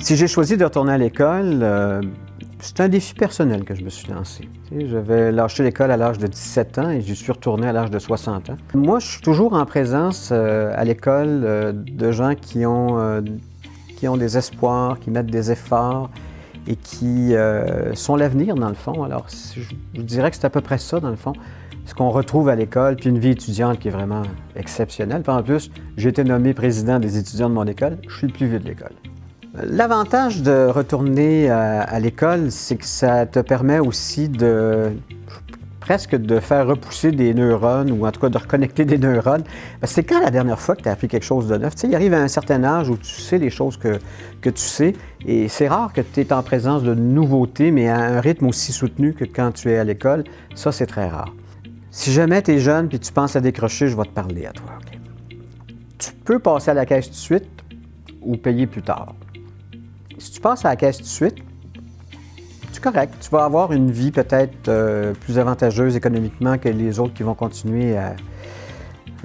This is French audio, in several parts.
Si j'ai choisi de retourner à l'école, c'est un défi personnel que je me suis lancé. J'avais lâché l'école à l'âge de 17 ans et j'y suis retourné à l'âge de 60 ans. Moi, je suis toujours en présence à l'école de gens qui ont des espoirs, qui mettent des efforts et qui sont l'avenir, dans le fond. Alors, je dirais que c'est à peu près ça, dans le fond, ce qu'on retrouve à l'école, puis une vie étudiante qui est vraiment exceptionnelle. Puis en plus, j'ai été nommé président des étudiants de mon école. Je suis le plus vieux de l'école. L'avantage de retourner à l'école, c'est que ça te permet aussi presque de faire repousser des neurones, ou en tout cas de reconnecter des neurones. C'est quand la dernière fois que tu as appris quelque chose de neuf? Tu sais, il arrive à un certain âge où tu sais les choses que tu sais, et c'est rare que tu es en présence de nouveautés, mais à un rythme aussi soutenu que quand tu es à l'école. Ça, c'est très rare. Si jamais tu es jeune et tu penses à décrocher, je vais te parler à toi. Okay? Tu peux passer à la caisse tout de suite ou payer plus tard. Si tu passes à la caisse tout de suite, c'est correct. Tu vas avoir une vie peut-être plus avantageuse économiquement que les autres qui vont continuer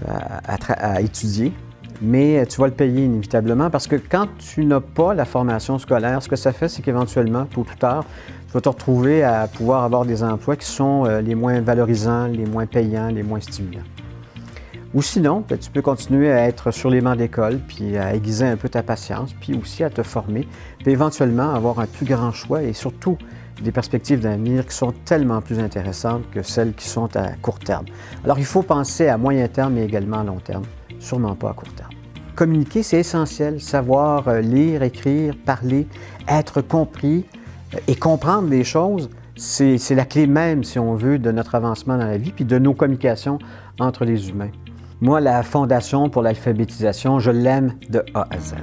à étudier, mais tu vas le payer inévitablement parce que quand tu n'as pas la formation scolaire, ce que ça fait, c'est qu'éventuellement, tôt ou tard, tu vas te retrouver à pouvoir avoir des emplois qui sont les moins valorisants, les moins payants, les moins stimulants. Ou sinon, tu peux continuer à être sur les bancs d'école, puis à aiguiser un peu ta patience, puis aussi à te former, puis éventuellement avoir un plus grand choix et surtout des perspectives d'avenir qui sont tellement plus intéressantes que celles qui sont à court terme. Alors, il faut penser à moyen terme mais également à long terme, sûrement pas à court terme. Communiquer, c'est essentiel. Savoir lire, écrire, parler, être compris et comprendre les choses, c'est la clé même, si on veut, de notre avancement dans la vie, puis de nos communications entre les humains. Moi, la Fondation pour l'alphabétisation, je l'aime de A à Z.